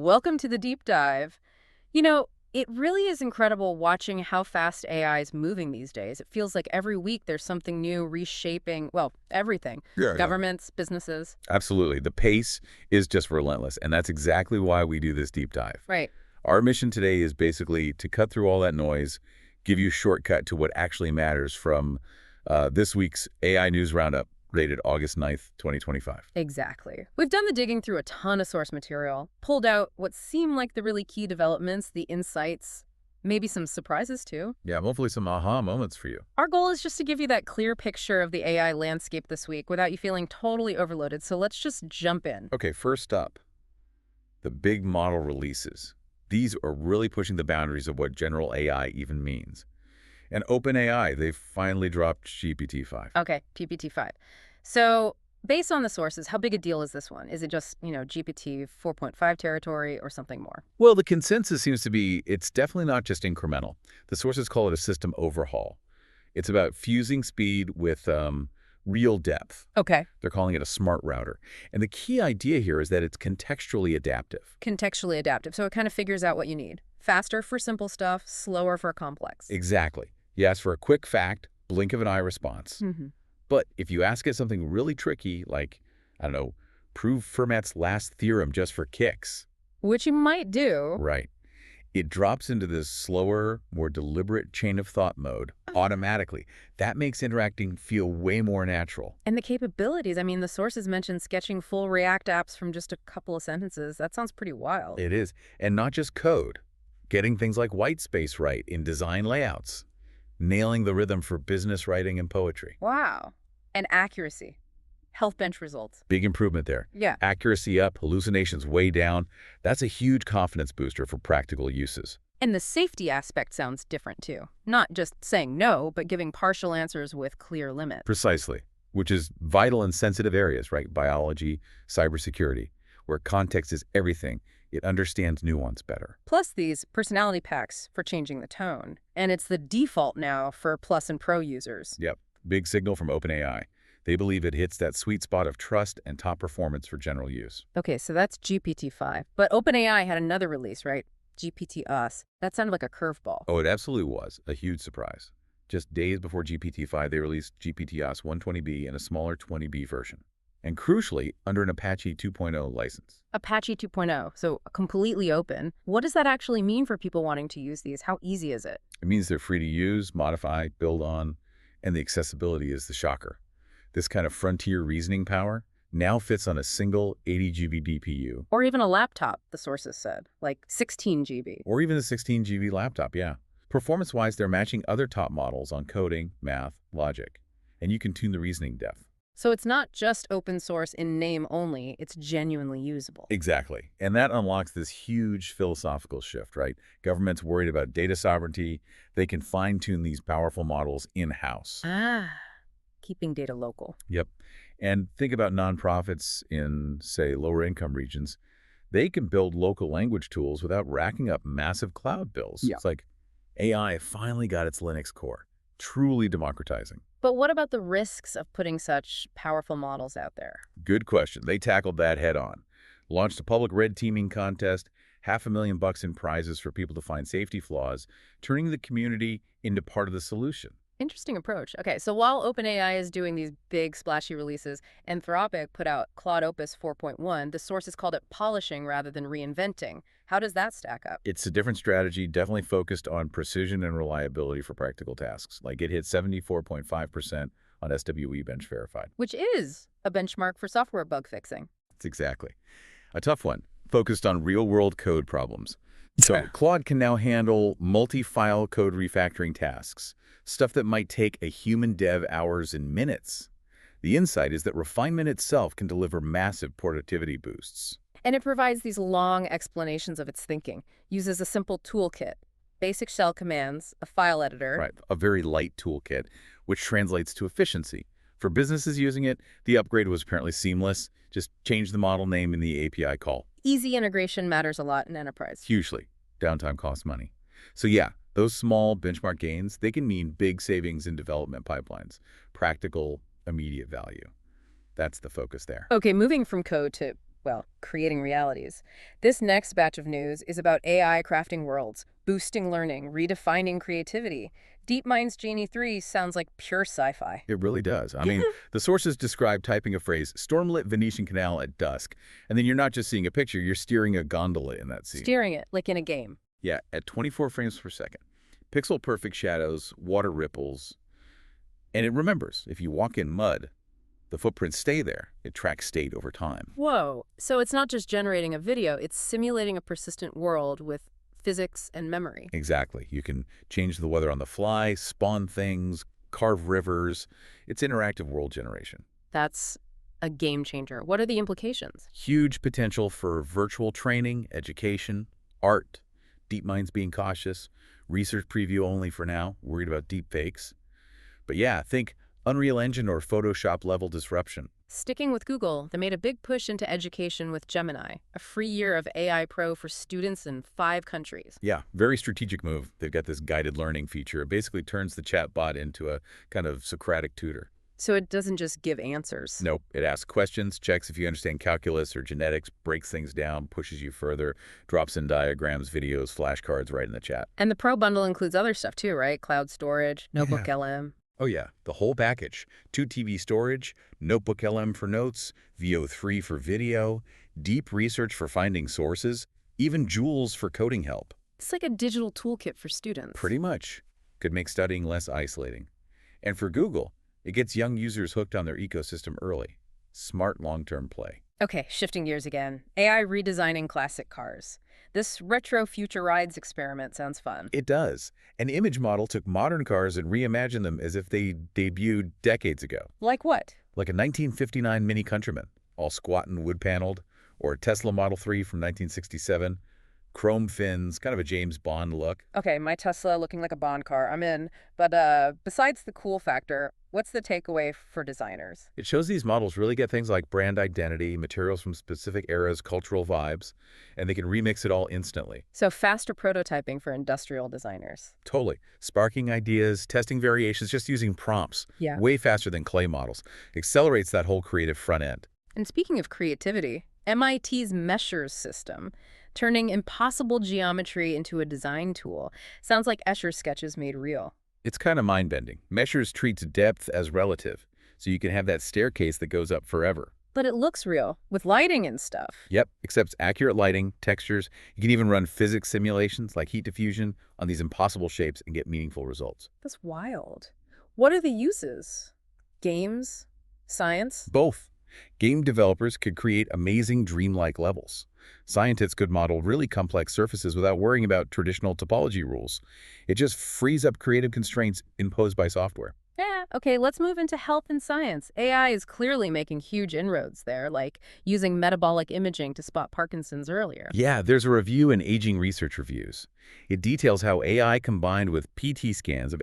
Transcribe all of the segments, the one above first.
Welcome to the deep dive. It really is incredible watching how fast AI is moving these days. It feels like every week there's something new reshaping, well, everything. Yeah. Governments, businesses. Absolutely. The pace is just relentless, and that's exactly why we do this deep dive. Right. Our mission today is basically to cut through all that noise, give you a shortcut to what actually matters from this week's AI News Roundup, dated August 9th, 2025. Exactly. We've done the digging through a ton of source material, pulled out what seem like the really key developments, the insights, maybe some surprises too. Yeah, hopefully some aha moments for you. Our goal is just to give you that clear picture of the AI landscape this week without you feeling totally overloaded. So let's just jump in. Okay, first up, the big model releases. These are really pushing the boundaries of what general AI even means. And OpenAI, they've finally dropped GPT-5. Okay, GPT-5. So based on the sources, how big a deal is this one? Is it just, GPT 4.5 territory or something more? Well, the consensus seems to be it's definitely not just incremental. The sources call it a system overhaul. It's about fusing speed with real depth. Okay. They're calling it a smart router. And the key idea here is that it's contextually adaptive. Contextually adaptive. So it kind of figures out what you need. Faster for simple stuff, slower for complex. Exactly. You ask for a quick fact, blink of an eye response. But if you ask it something really tricky, like, I don't know, prove Fermat's last theorem just for kicks. Which you might do. Right. It drops into this slower, more deliberate chain of thought mode automatically. That makes interacting feel way more natural. And the capabilities, the sources mentioned sketching full React apps from just a couple of sentences. That sounds pretty wild. It is. And not just code. Getting things like white space right in design layouts. Nailing the rhythm for business writing and poetry. Wow. And accuracy. Health bench results. Big improvement there. Yeah. Accuracy up, hallucinations way down. That's a huge confidence booster for practical uses. And the safety aspect sounds different too. Not just saying no, but giving partial answers with clear limits. Precisely. Which is vital in sensitive areas, right? Biology, cybersecurity, where context is everything. It understands nuance better. Plus these personality packs for changing the tone. And it's the default now for Plus and Pro users. Yep. Big signal from OpenAI. They believe it hits that sweet spot of trust and top performance for general use. Okay, so that's GPT-5. But OpenAI had another release, right? gpt-oss. That sounded like a curveball. Oh, it absolutely was. A huge surprise. Just days before GPT-5, they released GPT-oss 120B and a smaller 20B version. And crucially, under an Apache 2.0 license. Apache 2.0, so completely open. What does that actually mean for people wanting to use these? How easy is it? It means they're free to use, modify, build on, and the accessibility is the shocker. This kind of frontier reasoning power now fits on a single 80 GB DPU. Or even a laptop, the sources said, like 16 GB. Or even a 16 GB laptop, yeah. Performance-wise, they're matching other top models on coding, math, logic, and you can tune the reasoning depth. So it's not just open source in name only, it's genuinely usable. Exactly. And that unlocks this huge philosophical shift, right? Governments worried about data sovereignty. They can fine-tune these powerful models in-house. Keeping data local. Yep. And think about nonprofits in, say, lower-income regions. They can build local language tools without racking up massive cloud bills. Yeah. It's like AI finally got its Linux core, truly democratizing. But what about the risks of putting such powerful models out there? Good question. They tackled that head on. Launched a public red teaming contest, $500,000 in prizes for people to find safety flaws, turning the community into part of the solution. Interesting approach. Okay, so while OpenAI is doing these big splashy releases, Anthropic put out Claude Opus 4.1, the sources called it polishing rather than reinventing. How does that stack up? It's a different strategy, definitely focused on precision and reliability for practical tasks. Like it hit 74.5% on SWE bench verified. Which is a benchmark for software bug fixing. It's exactly. A tough one, focused on real-world code problems. So Claude can now handle multi-file code refactoring tasks, stuff that might take a human dev hours and minutes. The insight is that refinement itself can deliver massive productivity boosts. And it provides these long explanations of its thinking, uses a simple toolkit, basic shell commands, a file editor. Right, a very light toolkit, which translates to efficiency. For businesses using it, the upgrade was apparently seamless. Just change the model name in the API call. Easy integration matters a lot in enterprise. Hugely. Downtime costs money. So yeah, those small benchmark gains, they can mean big savings in development pipelines. Practical, immediate value. That's the focus there. Okay, moving from code to well, creating realities. This next batch of news is about AI crafting worlds, boosting learning, redefining creativity. DeepMind's Genie 3 sounds like pure sci-fi. It really does. I mean, the sources describe typing a phrase, stormlit Venetian canal at dusk, and then you're not just seeing a picture, you're steering a gondola in that scene. Steering it, like in a game. Yeah, at 24 frames per second. Pixel-perfect shadows, water ripples, and it remembers, if you walk in mud, the footprints stay there. It tracks state over time. Whoa, so it's not just generating a video, it's simulating a persistent world with physics and memory. Exactly. You can change the weather on the fly, spawn things, carve rivers. It's interactive world generation. That's a game changer. What are the implications? Huge potential for virtual training, education, art. DeepMind's being cautious. Research preview only for now. Worried about deep fakes. But yeah, think Unreal Engine or Photoshop level disruption. Sticking with Google, they made a big push into education with Gemini, a free year of AI Pro for students in 5 countries. Yeah, very strategic move. They've got this guided learning feature. It basically turns the chatbot into a kind of Socratic tutor. So it doesn't just give answers. Nope. It asks questions, checks if you understand calculus or genetics, breaks things down, pushes you further, drops in diagrams, videos, flashcards right in the chat. And the Pro bundle includes other stuff too, right? Cloud storage, Notebook Yeah. LM. Oh yeah, the whole package. 2 TV storage, Notebook LM for notes, VO3 for video, deep research for finding sources, even Joules for coding help. It's like a digital toolkit for students. Pretty much. Could make studying less isolating. And for Google, it gets young users hooked on their ecosystem early. Smart long-term play. Okay, shifting gears again. AI redesigning classic cars. This retro future rides experiment sounds fun. It does. An image model took modern cars and reimagined them as if they debuted decades ago. Like what? Like a 1959 Mini Countryman, all squat and wood-paneled, or a Tesla Model 3 from 1967, chrome fins, kind of a James Bond look. Okay, my Tesla looking like a Bond car, I'm in. But besides the cool factor, what's the takeaway for designers? It shows these models really get things like brand identity, materials from specific eras, cultural vibes, and they can remix it all instantly. So faster prototyping for industrial designers. Totally. Sparking ideas, testing variations, just using prompts. Yeah. Way faster than clay models. Accelerates that whole creative front end. And speaking of creativity, MIT's Measures system, turning impossible geometry into a design tool, sounds like Escher's sketches made real. It's kind of mind-bending. Measures treats depth as relative, so you can have that staircase that goes up forever. But it looks real, with lighting and stuff. Yep, accepts accurate lighting, textures. You can even run physics simulations like heat diffusion on these impossible shapes and get meaningful results. That's wild. What are the uses? Games? Science? Both. Game developers could create amazing dreamlike levels. Scientists could model really complex surfaces without worrying about traditional topology rules. It just frees up creative constraints imposed by software. Yeah, okay, let's move into health and science. AI is clearly making huge inroads there, like using metabolic imaging to spot Parkinson's earlier. Yeah, there's a review in Aging Research Reviews. It details how AI combined with PT scans of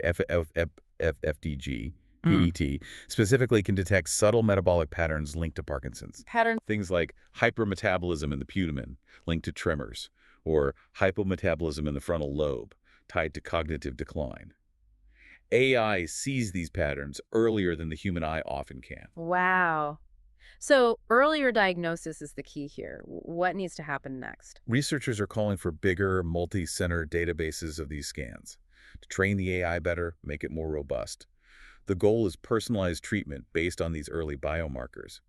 FDG, PET, specifically can detect subtle metabolic patterns linked to Parkinson's. Pattern. Things like hypermetabolism in the putamen, linked to tremors, or hypometabolism in the frontal lobe, tied to cognitive decline. AI sees these patterns earlier than the human eye often can. Wow. So earlier diagnosis is the key here. What needs to happen next? Researchers are calling for bigger, multi-center databases of these scans to train the AI better, make it more robust. The goal is personalized treatment based on these early biomarkers.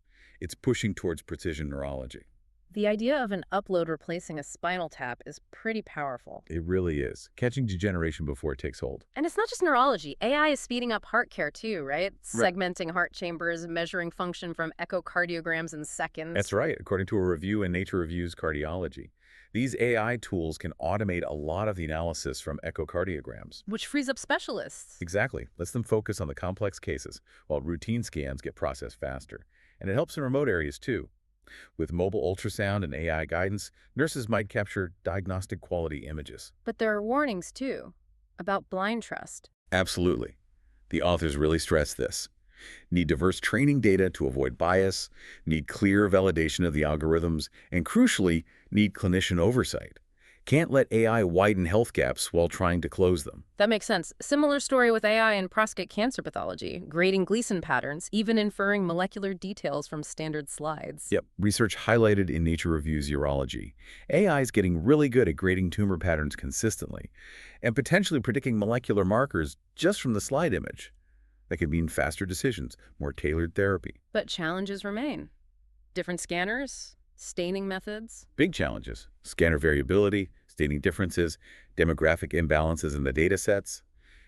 It's pushing towards precision neurology. The idea of an upload replacing a spinal tap is pretty powerful. It really is. Catching degeneration before it takes hold. And it's not just neurology. AI is speeding up heart care too, right? Right. Segmenting heart chambers, measuring function from echocardiograms in seconds. That's right, according to a review in Nature Reviews Cardiology. These AI tools can automate a lot of the analysis from echocardiograms. Which frees up specialists. Exactly. Lets them focus on the complex cases, while routine scans get processed faster. And it helps in remote areas too. With mobile ultrasound and AI guidance, nurses might capture diagnostic quality images. But there are warnings too, about blind trust. Absolutely. The authors really stress this. Need diverse training data to avoid bias, need clear validation of the algorithms, and crucially, need clinician oversight. Can't let AI widen health gaps while trying to close them. That makes sense. Similar story with AI in prostate cancer pathology, grading Gleason patterns, even inferring molecular details from standard slides. Yep, research highlighted in Nature Reviews Urology. AI is getting really good at grading tumor patterns consistently and potentially predicting molecular markers just from the slide image. That could mean faster decisions, more tailored therapy. But challenges remain. Different scanners, staining methods. Big challenges: scanner variability, staining differences, demographic imbalances in the data sets.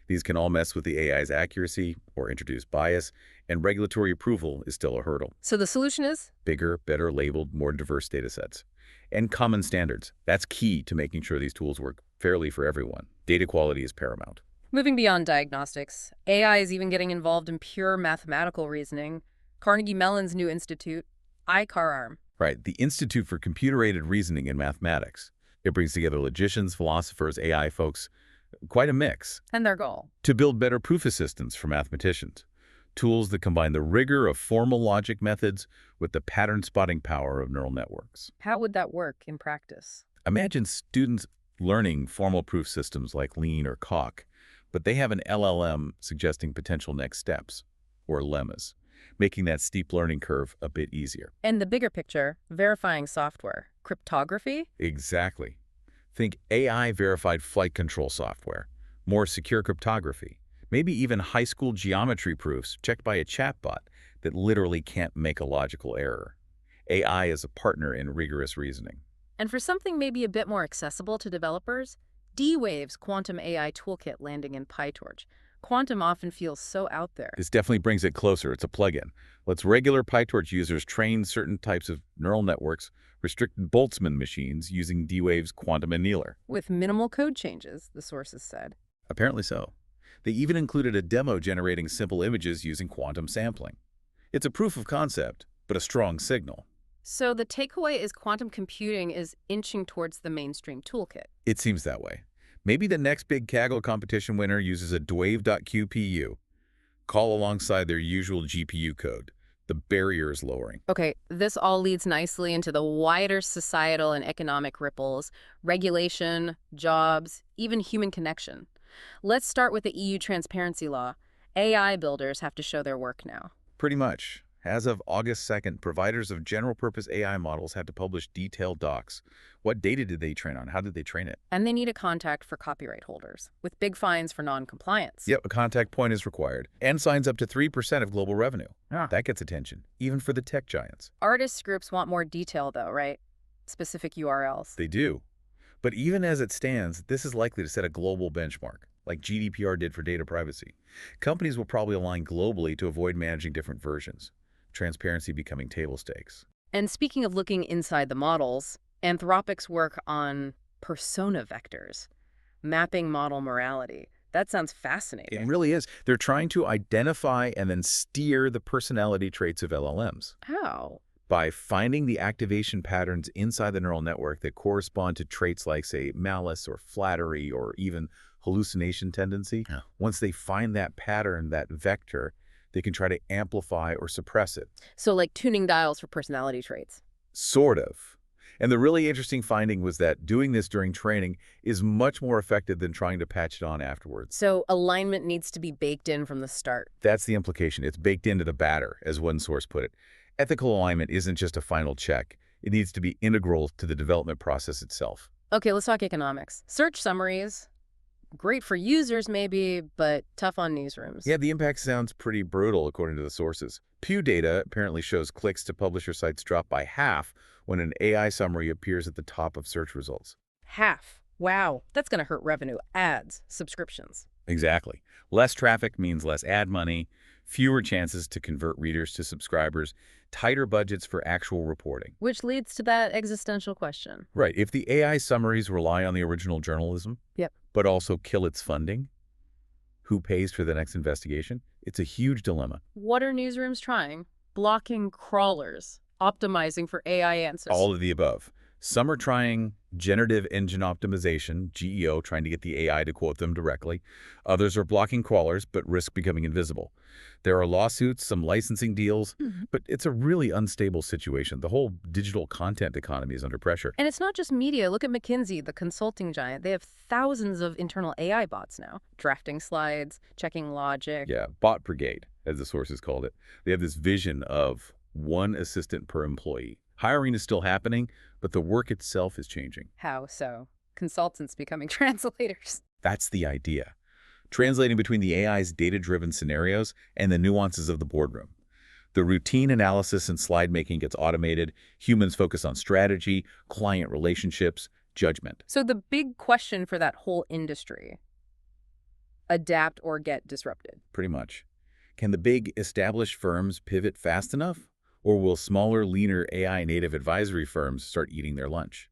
These can all mess with the AI's accuracy or introduce bias, and regulatory approval is still a hurdle. So the solution is? Bigger, better labeled, more diverse data sets. And common standards. That's key to making sure these tools work fairly for everyone. Data quality is paramount. Moving beyond diagnostics, AI is even getting involved in pure mathematical reasoning. Carnegie Mellon's new institute, ICAR-ARM. Right, the Institute for Computer-Aided Reasoning in Mathematics. It brings together logicians, philosophers, AI folks, quite a mix, And their goal? to build better proof assistants for mathematicians. Tools that combine the rigor of formal logic methods with the pattern-spotting power of neural networks. How would that work in practice? Imagine students learning formal proof systems like Lean or Coq, but they have an LLM suggesting potential next steps, or lemmas, making that steep learning curve a bit easier. And the bigger picture, verifying software, cryptography? Exactly. Think AI-verified flight control software, more secure cryptography, maybe even high school geometry proofs checked by a chatbot that literally can't make a logical error. AI is a partner in rigorous reasoning. And for something maybe a bit more accessible to developers, D-Wave's Quantum AI Toolkit landing in PyTorch. Quantum often feels so out there. This definitely brings it closer. It's a plugin. Lets regular PyTorch users train certain types of neural networks, restricted Boltzmann machines using D-Wave's quantum annealer. With minimal code changes, the sources said. Apparently so. They even included a demo generating simple images using quantum sampling. It's a proof of concept, but a strong signal. So the takeaway is quantum computing is inching towards the mainstream toolkit. It seems that way. Maybe the next big Kaggle competition winner uses a dwave.qpu. Call alongside their usual GPU code. The barrier is lowering. Okay, this all leads nicely into the wider societal and economic ripples, regulation, jobs, even human connection. Let's start with the EU transparency law. AI builders have to show their work now. Pretty much. As of August 2nd, providers of general-purpose AI models had to publish detailed docs. What data did they train on? How did they train it? And they need a contact for copyright holders, with big fines for non-compliance. Yep, a contact point is required, and signs up to 3% of global revenue. Ah. That gets attention, even for the tech giants. Artists groups want more detail, though, right? Specific URLs. They do. But even as it stands, this is likely to set a global benchmark, like GDPR did for data privacy. Companies will probably align globally to avoid managing different versions. Transparency becoming table stakes. And speaking of looking inside the models, Anthropic's work on persona vectors, mapping model morality. That sounds fascinating. It really is. They're trying to identify and then steer the personality traits of LLMs. How? By finding the activation patterns inside the neural network that correspond to traits like, say, malice or flattery or even hallucination tendency. Yeah. Once they find that pattern, that vector, they can try to amplify or suppress it. So like tuning dials for personality traits. Sort of. And the really interesting finding was that doing this during training is much more effective than trying to patch it on afterwards. So alignment needs to be baked in from the start. That's the implication. It's baked into the batter, as one source put it. Ethical alignment isn't just a final check. It needs to be integral to the development process itself. Okay, let's talk economics. Search summaries. Great for users, maybe, but tough on newsrooms. Yeah, the impact sounds pretty brutal, according to the sources. Pew data apparently shows clicks to publisher sites drop by half when an AI summary appears at the top of search results. Half. Wow. That's going to hurt revenue. Ads, subscriptions. Exactly. Less traffic means less ad money, fewer chances to convert readers to subscribers, tighter budgets for actual reporting. Which leads to that existential question. Right. If the AI summaries rely on the original journalism, Yep. but also kill its funding, who pays for the next investigation? It's a huge dilemma. What are newsrooms trying? Blocking crawlers, optimizing for AI answers. All of the above. Some are trying generative engine optimization, GEO, trying to get the AI to quote them directly. Others are blocking crawlers, but risk becoming invisible. There are lawsuits, some licensing deals, but it's a really unstable situation. The whole digital content economy is under pressure. And it's not just media. Look at McKinsey, the consulting giant. They have thousands of internal AI bots now, drafting slides, checking logic. Yeah, bot brigade, as the sources called it. They have this vision of one assistant per employee. Hiring is still happening, but the work itself is changing. How so? Consultants becoming translators. That's the idea. Translating between the AI's data-driven scenarios and the nuances of the boardroom. The routine analysis and slide making gets automated. Humans focus on strategy, client relationships, judgment. So the big question for that whole industry, adapt or get disrupted. Pretty much. Can the big established firms pivot fast enough? Or will smaller, leaner AI-native advisory firms start eating their lunch?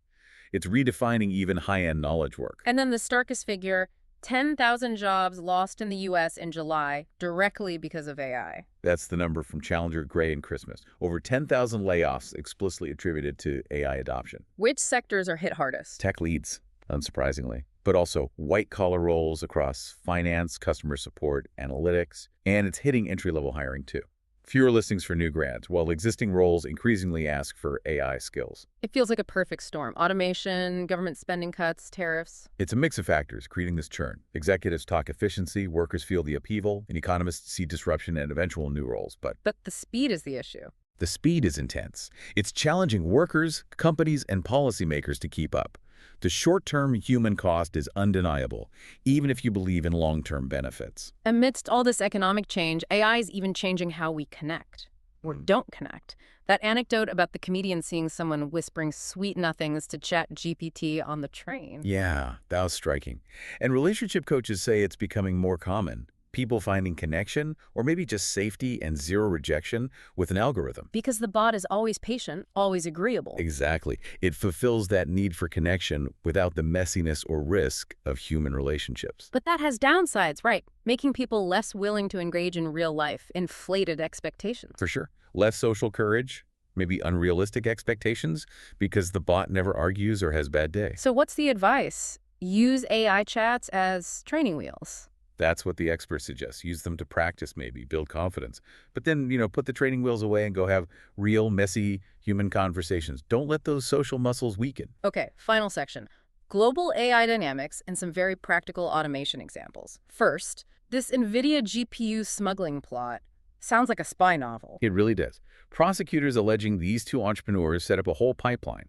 It's redefining even high-end knowledge work. And then the starkest figure, 10,000 jobs lost in the U.S. in July directly because of AI. That's the number from Challenger, Gray, and Christmas. Over 10,000 layoffs explicitly attributed to AI adoption. Which sectors are hit hardest? Tech leads, unsurprisingly, but also white-collar roles across finance, customer support, analytics, and it's hitting entry-level hiring too. Fewer listings for new grads, while existing roles increasingly ask for AI skills. It feels like a perfect storm. Automation, government spending cuts, tariffs. It's a mix of factors creating this churn. Executives talk efficiency, workers feel the upheaval, and economists see disruption and eventual new roles. But the speed is the issue. the speed is intense. It's challenging workers, companies, and policymakers to keep up. The short-term human cost is undeniable, even if you believe in long-term benefits. Amidst all this economic change, AI is even changing how we connect or don't connect. That anecdote about the comedian seeing someone whispering sweet nothings to chat GPT on the train. Yeah, that was striking. And relationship coaches say it's becoming more common. People finding connection, or maybe just safety and zero rejection with an algorithm. Because the bot is always patient, always agreeable. Exactly. It fulfills that need for connection without the messiness or risk of human relationships. But that has downsides, right? Making people less willing to engage in real life, inflated expectations. For sure. Less social courage, maybe unrealistic expectations, because the bot never argues or has bad days. So what's the advice? Use AI chats as training wheels. That's what the experts suggest. Use them to practice maybe, build confidence. But then, put the training wheels away and go have real, messy human conversations. Don't let those social muscles weaken. Okay, final section. Global AI dynamics and some very practical automation examples. First, this NVIDIA GPU smuggling plot sounds like a spy novel. It really does. Prosecutors alleging these two entrepreneurs set up a whole pipeline,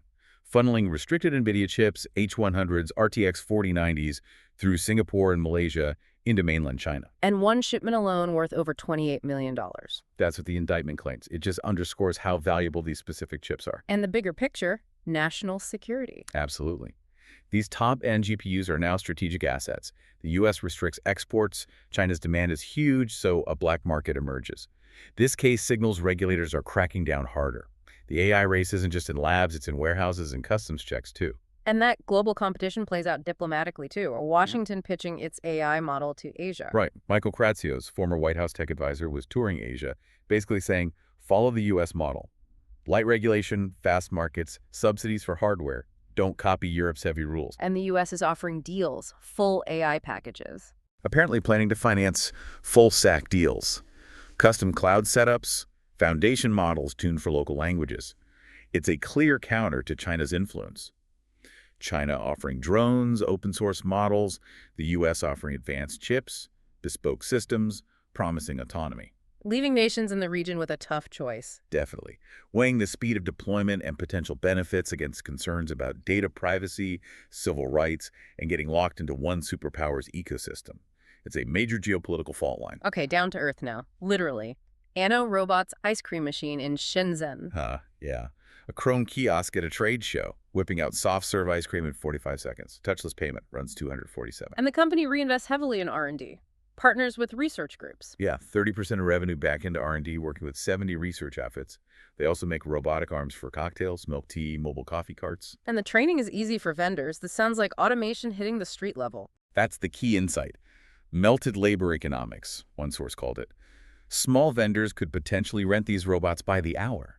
funneling restricted NVIDIA chips, H100s, RTX 4090s through Singapore and Malaysia into mainland China. And one shipment alone worth over $28 million. That's what the indictment claims. It just underscores how valuable these specific chips are. And the bigger picture, national security. Absolutely. These top-end GPUs are now strategic assets. The U.S. restricts exports. China's demand is huge, so a black market emerges. This case signals regulators are cracking down harder. The AI race isn't just in labs, it's in warehouses and customs checks, too. And that global competition plays out diplomatically, too. Washington pitching its AI model to Asia. Right. Michael Kratsios, former White House tech advisor, was touring Asia, basically saying, follow the U.S. model. Light regulation, fast markets, subsidies for hardware. Don't copy Europe's heavy rules. And the U.S. is offering deals, full AI packages. Apparently planning to finance full-stack deals. Custom cloud setups, foundation models tuned for local languages. It's a clear counter to China's influence. China offering drones, open-source models, the U.S. offering advanced chips, bespoke systems, promising autonomy. Leaving nations in the region with a tough choice. Definitely. Weighing the speed of deployment and potential benefits against concerns about data privacy, civil rights, and getting locked into one superpower's ecosystem. It's a major geopolitical fault line. Okay, down to earth now. Literally. Anno Robot's ice cream machine in Shenzhen. Yeah. A Chrome kiosk at a trade show, whipping out soft-serve ice cream in 45 seconds. Touchless payment runs $247. And the company reinvests heavily in R&D. Partners with research groups. Yeah, 30% of revenue back into R&D, working with 70 research outfits. They also make robotic arms for cocktails, milk tea, mobile coffee carts. And the training is easy for vendors. This sounds like automation hitting the street level. That's the key insight. Melted labor economics, one source called it. Small vendors could potentially rent these robots by the hour.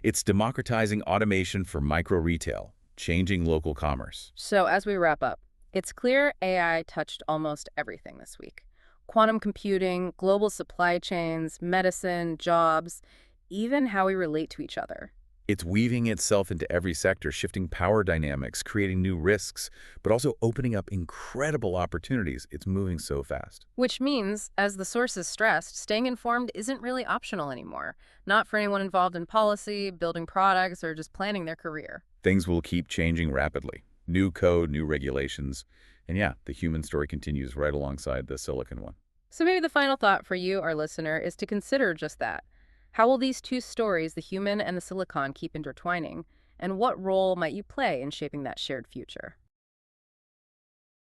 It's democratizing automation for micro-retail, changing local commerce. So as we wrap up, it's clear AI touched almost everything this week. Quantum computing, global supply chains, medicine, jobs, even how we relate to each other. It's weaving itself into every sector, shifting power dynamics, creating new risks, but also opening up incredible opportunities. It's moving so fast. Which means, as the sources stressed, staying informed isn't really optional anymore. Not for anyone involved in policy, building products, or just planning their career. Things will keep changing rapidly. New code, new regulations. And yeah, the human story continues right alongside the silicon one. So maybe the final thought for you, our listener, is to consider just that. How will these two stories, the human and the silicon, keep intertwining? And what role might you play in shaping that shared future?